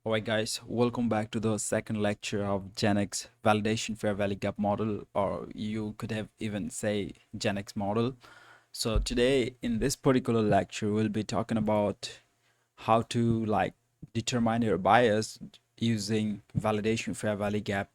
Alright guys, welcome back to the second lecture of Gen-X validation fair value gap model, or you could have even say Gen-X model. So today in this particular lecture we'll be talking about how to determine your bias using validation fair value gap.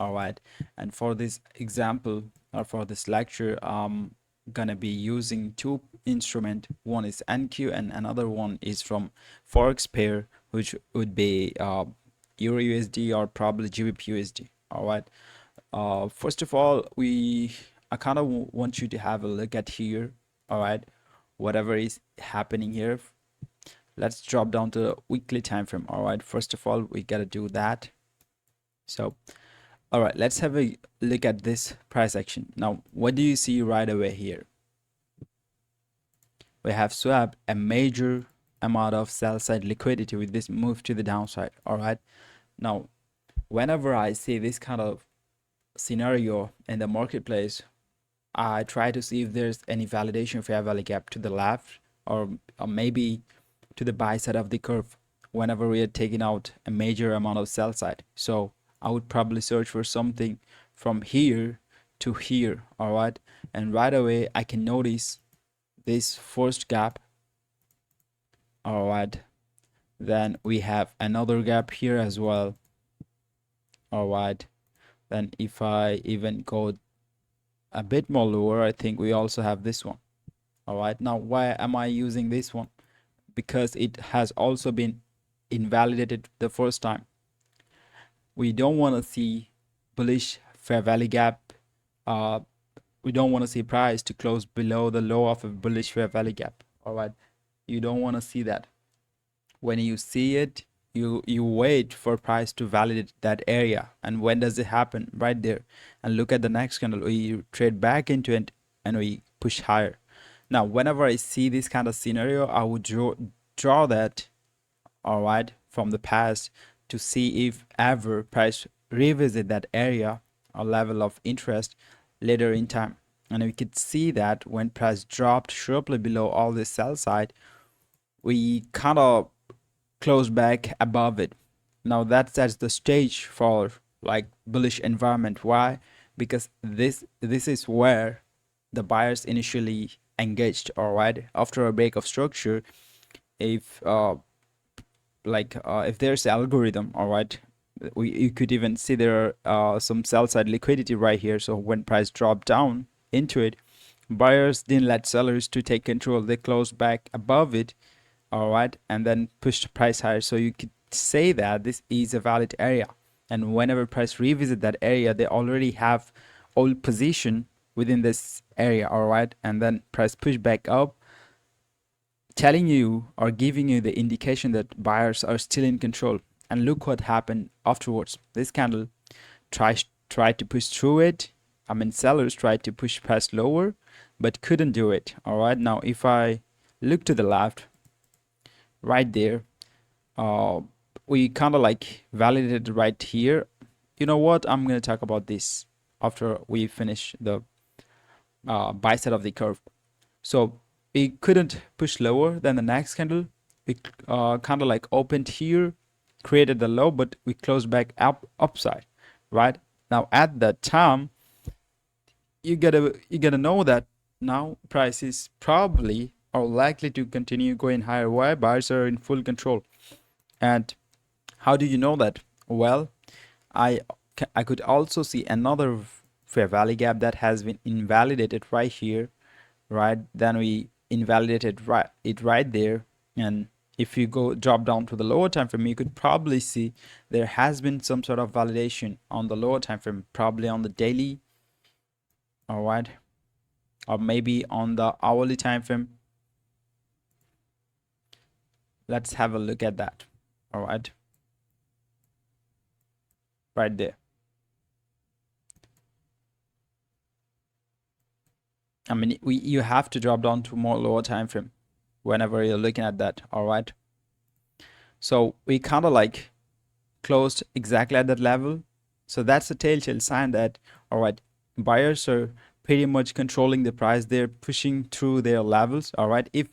Alright, and for this example or for this lecture I'm gonna be using two instrument. One is NQ and another one is from Forex pair, which would be Euro USD or probably GBP USD. All right. First of all, I kind of want you to have a look at here. All right, whatever is happening here. Let's drop down to the weekly time frame. All right. First of all, we gotta do that. So, all right, let's have a look at this price action. Now, what do you see right away here? We have swapped a major amount of sell side liquidity with this move to the downside. All right. Now, whenever I see this kind of scenario in the marketplace, I try to see if there's any validation fair value gap to the left, or maybe to the buy side of the curve whenever we are taking out a major amount of sell side. So I would probably search for something from here to here. All right. And right away I can notice this first gap. All right. Then we have another gap here as well. All right. Then if I even go a bit more lower, I think we also have this one. All right. Now, why am I using this one? Because it has also been invalidated the first time. We don't want to see bullish fair value gap. We don't want to see price to close below the low of a bullish fair value gap. All right. You don't want to see that. When you see it, you wait for price to validate that area. And when does it happen? Right there. And look at the next candle. We trade back into it and we push higher. Now, whenever I see this kind of scenario, I would draw that, all right, from the past to see if ever price revisit that area or level of interest later in time. And we could see that when price dropped sharply below all this sell side, we kind of close back above it. Now that sets the stage for bullish environment. Why? Because this is where the buyers initially engaged. All right, after a break of structure, if if there's algorithm, all right, you could even see there are some sell side liquidity right here. So when price dropped down into it, buyers didn't let sellers to take control. They closed back above it, all right, and then push the price higher. So you could say that this is a valid area, and whenever price revisit that area, they already have old position within this area, all right, and then price push back up, telling you or giving you the indication that buyers are still in control. And look what happened afterwards. This candle tried to push through it. I mean, sellers tried to push price lower but couldn't do it. All right, now if I look to the left, right there, we kind of validated right here. You know what, I'm going to talk about this after we finish the buy side of the curve. So we couldn't push lower than the next candle. We kind of opened here, created the low, but we closed back upside. Right now at that time, you gotta know that now price is probably or likely to continue going higher. Why? Buyers are in full control. And how do you know that? Well, I could also see another fair value gap that has been invalidated right here, right? Then we invalidated it right there. And if you go drop down to the lower time frame, you could probably see there has been some sort of validation on the lower time frame, probably on the daily, all right, or maybe on the hourly time frame. Let's have a look at that. All right, right there. I mean, you have to drop down to more lower time frame whenever you're looking at that. All right, so we kind of closed exactly at that level. So that's a telltale sign that, all right, buyers are pretty much controlling the price. They're pushing through their levels. All right, if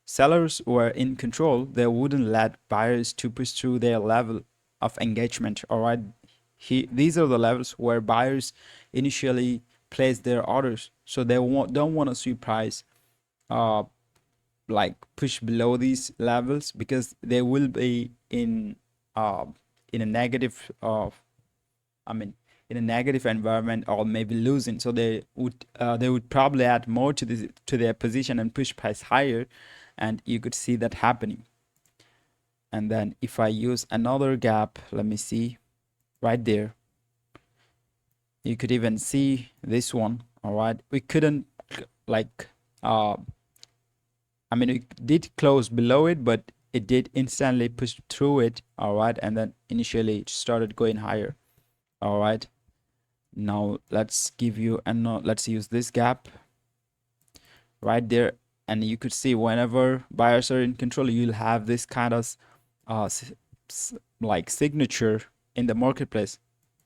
sellers were in control, they wouldn't let buyers to push through their level of engagement. All right, these are the levels where buyers initially place their orders, so they don't want to see price uh like push below these levels, because they will be uh in a negative I mean in a negative environment, or maybe losing. So they would probably add more to their position and push price higher, and you could see that happening. And then if I use another gap, let me see, right there, you could even see this one. All right, we couldn't like I mean, it did close below it, but it did instantly push through it. All right, and then initially it started going higher. All right, now let's give you let's use this gap right there, and you could see whenever buyers are in control, you'll have this kind of like signature in the marketplace.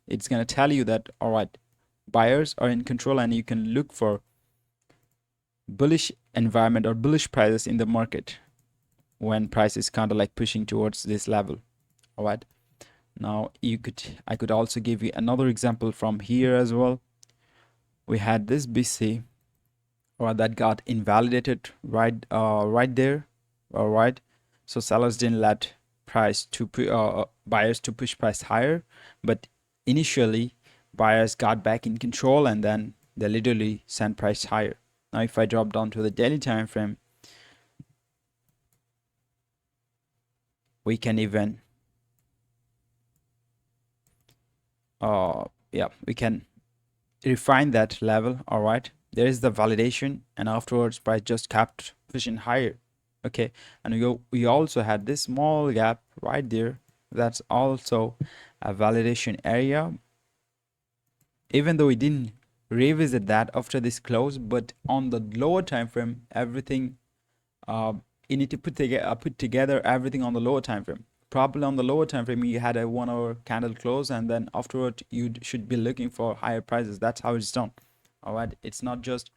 It's gonna tell you that, all right, buyers are in control, and you can look for bullish environment or bullish prices in the market when price is kind of like pushing towards this level. All right, now I could also give you another example from here as well. We had this BC, or that got invalidated right there. All right, so sellers didn't let buyers to push price higher, but initially buyers got back in control, and then they literally sent price higher. Now if I drop down to the daily time frame, we can even yeah, we can refine that level. All right, there is the validation, and afterwards price just kept pushing higher. Okay, and we also had this small gap right there. That's also a validation area, even though we didn't revisit that after this close. But on the lower time frame, everything you need to put together everything on the lower time frame. Probably on the lower time frame, you had a 1 hour candle close, and then afterward you should be looking for higher prices. That's how it's done. All right, it's not just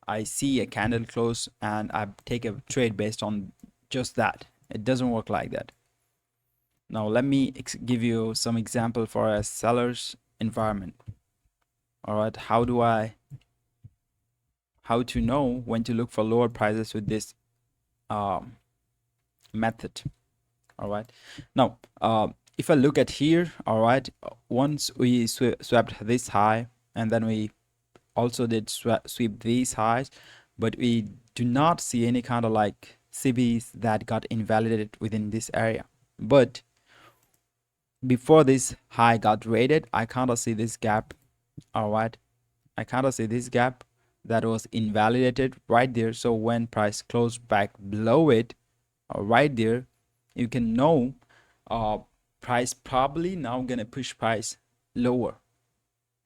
I see a candle close and I take a trade based on just that. It doesn't work like that. Now let me give you some example for a seller's environment. All right, how to know when to look for lower prices with this method. All right, now if I look at here, all right, once we swept this high, and then we also did sweep these highs, but we do not see any kind of like CBs that got invalidated within this area. But before this high got rated, I kind of see this gap. All right, I kind of see this gap that was invalidated right there. So when price closed back below it, right there, you can know price probably now gonna push price lower.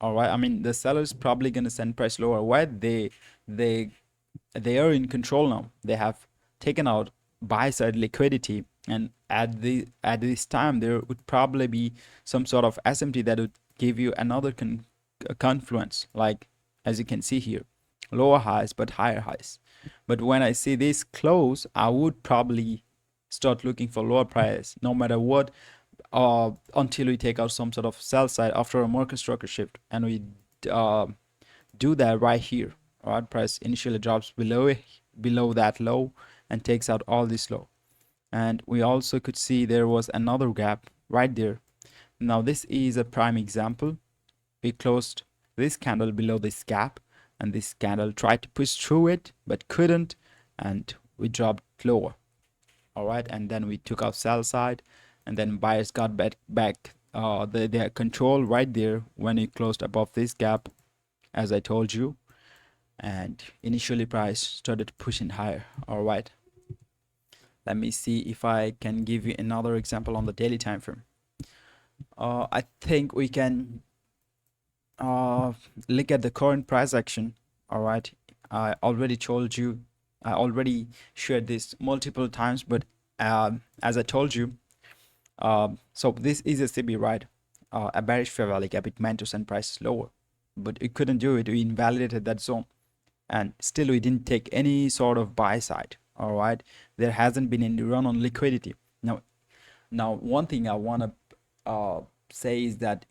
All right, I mean the sellers probably gonna send price lower. Why? They are in control now. They have taken out buy side liquidity, and at this time there would probably be some sort of SMT that would give you another confluence, like as you can see here, lower highs but higher highs. But when I see this close, I would probably start looking for lower price no matter what, until we take out some sort of sell side after a market structure shift, and we do that right here. All right, price initially drops below that low and takes out all this low. And we also could see there was another gap right there. Now this is a prime example. We closed this candle below this gap, and this candle tried to push through it but couldn't, and we dropped lower. All right, and then we took out sell side, and then buyers got back their control right there when it closed above this gap, as I told you, and initially price started pushing higher. All right, let me see if I can give you another example on the daily time frame. I think we can look at the current price action. All right, I already told you, I already shared this multiple times, but as I told you, so this is a CB, right? A bearish fair value gap. It meant to send prices lower, but it couldn't do it. We invalidated that zone, and still we didn't take any sort of buy side. All right, there hasn't been any run on liquidity. Now one thing I want to say is that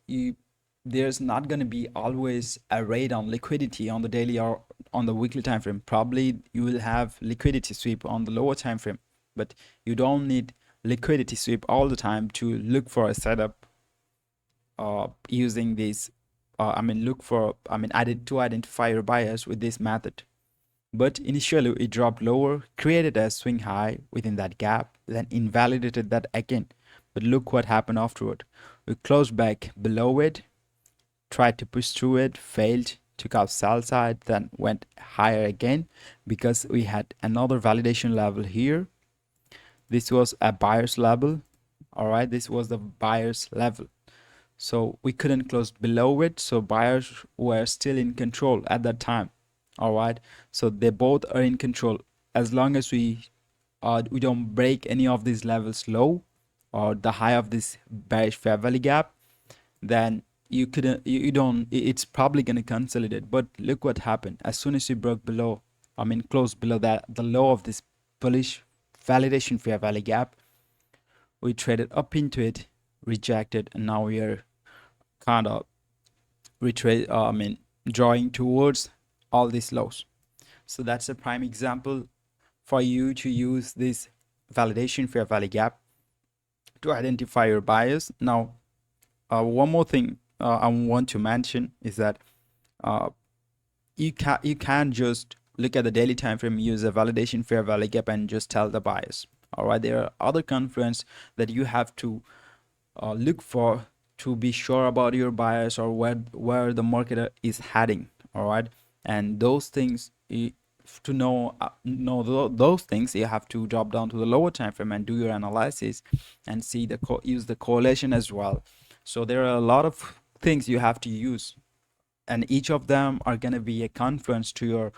there's not going to be always a rate on liquidity on the daily or on the weekly time frame. Probably you will have liquidity sweep on the lower time frame, but you don't need liquidity sweep all the time to look for a setup using this to identify your buyers with this method. But initially it dropped lower, created a swing high within that gap, then invalidated that again. But look what happened afterward. We closed back below it, tried to push through it, failed, took out sell side, then went higher again because we had another validation level here. This was a buyer's level. All right, this was the buyer's level. So we couldn't close below it, so buyers were still in control at that time. All right, so they both are in control. As long as we don't break any of these levels low or the high of this bearish fair value gap, then you couldn't you don't it's probably going to consolidate. But look what happened. As soon as you broke below, close below that the low of this bullish validation fair value gap, we traded up into it, rejected, and now we are kind of drawing towards all these lows. So that's a prime example for you to use this validation fair value gap to identify your bias. Now one more thing I want to mention is that you can't just look at the daily time frame, use a validation fair value gap and just tell the bias. All right, there are other confluence that you have to look for to be sure about your bias or where the market is heading. All right, and those things to know those things, you have to drop down to the lower time frame and do your analysis and see use the correlation as well. So there are a lot of things you have to use, and each of them are going to be a confluence to your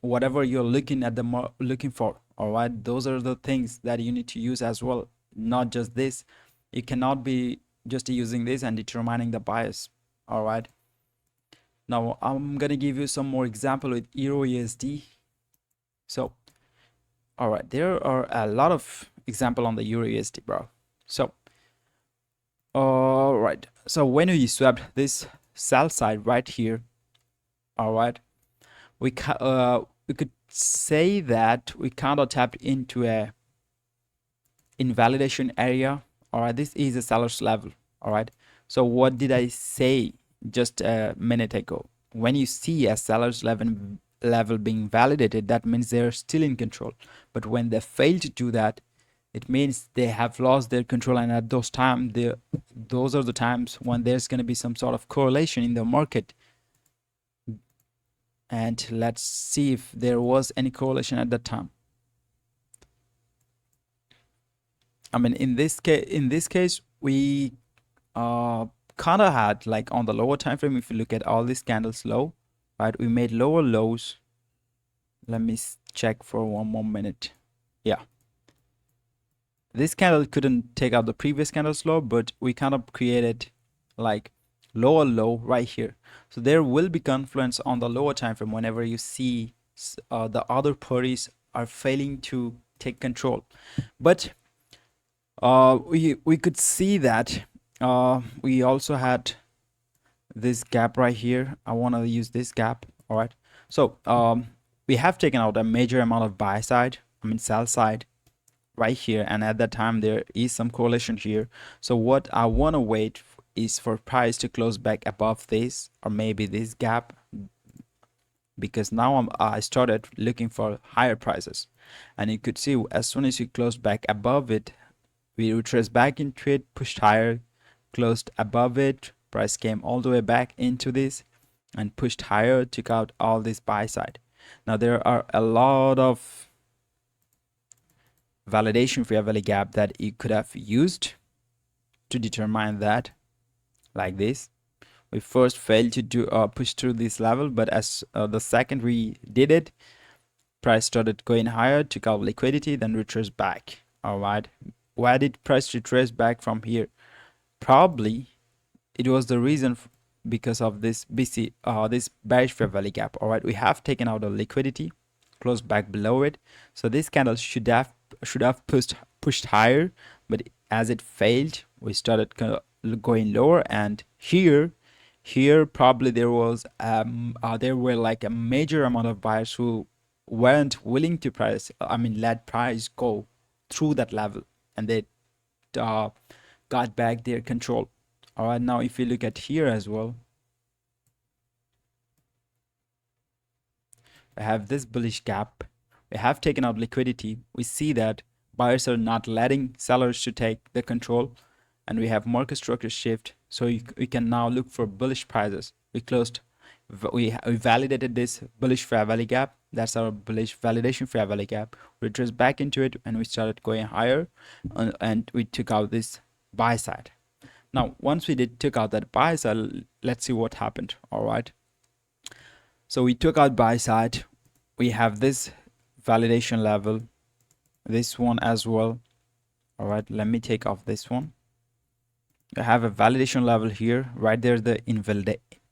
whatever you're looking at looking for. All right, those are the things that you need to use as well, not just this. You cannot be just using this and determining the bias. All right, now I'm gonna give you some more example with Euro USD. So all right, there are a lot of example on the Euro USD, bro. So all right, so when we swapped this sell side right here, all right, we could say that we kind of tapped into a invalidation area. All right, this is a seller's level. All right, so what did I say just a minute ago? When you see a seller's level being validated, that means they're still in control. But when they fail to do that, it means they have lost their control, and at those are the times when there's going to be some sort of correlation in the market. And let's see if there was any correlation at that time. In this case, we kind of had, like, on the lower time frame, if you look at all these candles low, right, we made lower lows. Let me check for one more minute. Yeah, this candle couldn't take out the previous candle's low, but we kind of created like lower low right here. So there will be confluence on the lower time frame whenever you see the other parties are failing to take control. But we could see that we also had this gap right here. I want to use this gap. All right, so we have taken out a major amount of buy side, sell side right here, and at that time there is some correlation here. So what I want to wait is for price to close back above this or maybe this gap, because now I started looking for higher prices, and you could see as soon as you closed back above it, we retraced back into it, pushed higher, closed above it, price came all the way back into this and pushed higher, took out all this buy side. Now there are a lot of validation fair value gap that you could have used to determine that, like this. We first failed to do push through this level, but as the second we did it, price started going higher, took out liquidity, then retraced back. All right, why did price retrace back from here? Probably it was the reason because of this this bearish fair value gap. All right, we have taken out the liquidity, closed back below it. So this candle should have pushed higher, but as it failed, we started going lower. And here probably there were like a major amount of buyers who weren't willing to let price go through that level, and they uh, got back their control. All right, now if you look at here as well, we have this bullish gap. We have taken out liquidity. We see that buyers are not letting sellers to take the control, and we have market structure shift. So we can now look for bullish prices. We validated this bullish fair value gap. That's our bullish validation fair value gap. We traced back into it and we started going higher, and we took out this buy side. Now, once we took out that buy side, let's see what happened. All right. So we took out buy side. We have this validation level, this one as well. All right, let me take off this one. I have a validation level here, right there, the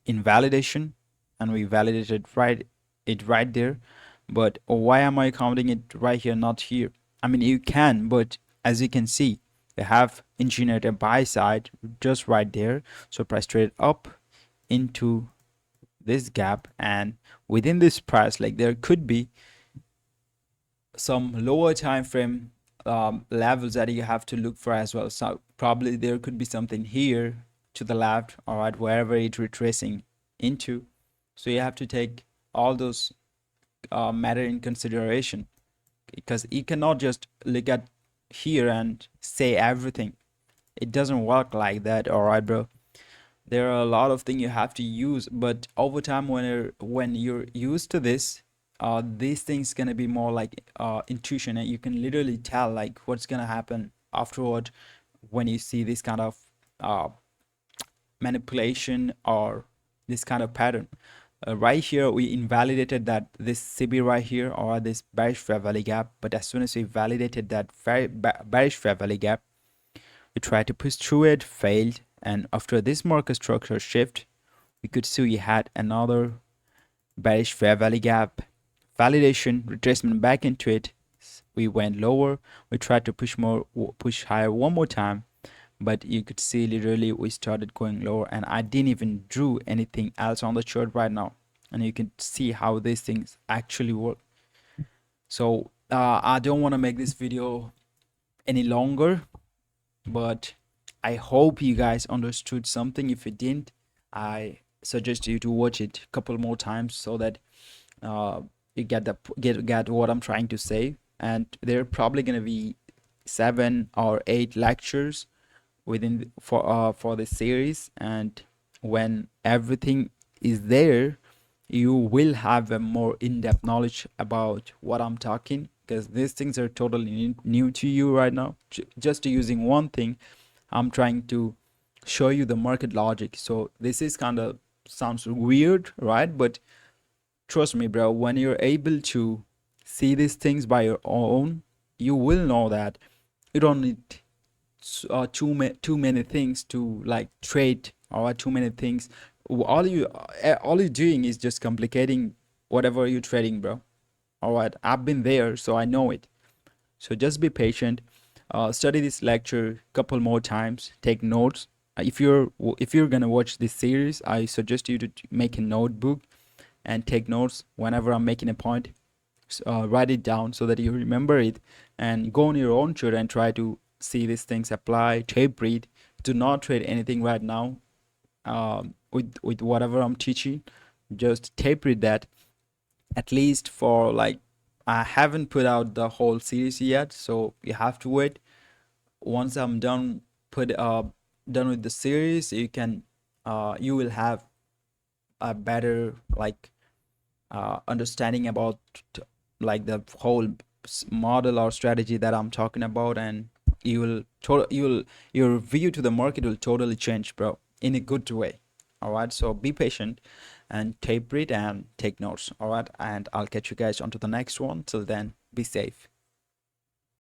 invalidation, and we validated right there. But why am I counting it right here, not here? I mean, you can, but as you can see, they have engineered a buy side just right there. So price traded up into this gap, and within this price, like, there could be some lower time frame levels that you have to look for as well. So probably there could be something here to the left, all right, wherever it's retracing into. So you have to take all those matter in consideration, because you cannot just look at here and say everything. It doesn't work like that. All right, bro. There are a lot of things you have to use, but over time, when you're used to this, these things gonna be more like intuition, and you can literally tell like what's gonna happen afterward when you see this kind of manipulation or this kind of pattern. Right here, we invalidated that this CB right here, or this bearish fair value gap. But as soon as we validated that bearish fair value gap, we tried to push through it, failed. And after this market structure shift, we could see we had another bearish fair value gap, validation, retracement back into it. We went lower. We tried to push higher one more time, but you could see literally we started going lower, and I didn't even drew anything else on the chart right now. And you can see how these things actually work. So I don't want to make this video any longer, but I hope you guys understood something. If you didn't, I suggest you to watch it a couple more times so that you get what I'm trying to say. And there are probably gonna be 7 or 8 lectures within for this series, and when everything is there, you will have a more in-depth knowledge about what I'm talking, because these things are totally new to you right now. Just using one thing, I'm trying to show you the market logic. So this is kind of sounds weird, right? But trust me, bro, when you're able to see these things by your own, you will know that you don't need too many things to like trade, or too many things. All you're doing is just complicating whatever you're trading, bro. All right, I've been there, so I know it. So just be patient. Study this lecture a couple more times. Take notes. If you're gonna watch this series, I suggest you to make a notebook and take notes whenever I'm making a point. Write it down so that you remember it, and go on your own chart and try to see these things apply. Tape read. Do not trade anything right now. With whatever I'm teaching, just tape read that, at least for like, I haven't put out the whole series yet, so you have to wait. Once I'm done with the series, you will have a better like understanding about like the whole model or strategy that I'm talking about, and your view to the market will totally change, bro, in a good way. All right, so be patient and tape read and take notes. All right, and I'll catch you guys onto the next one. Till then, be safe.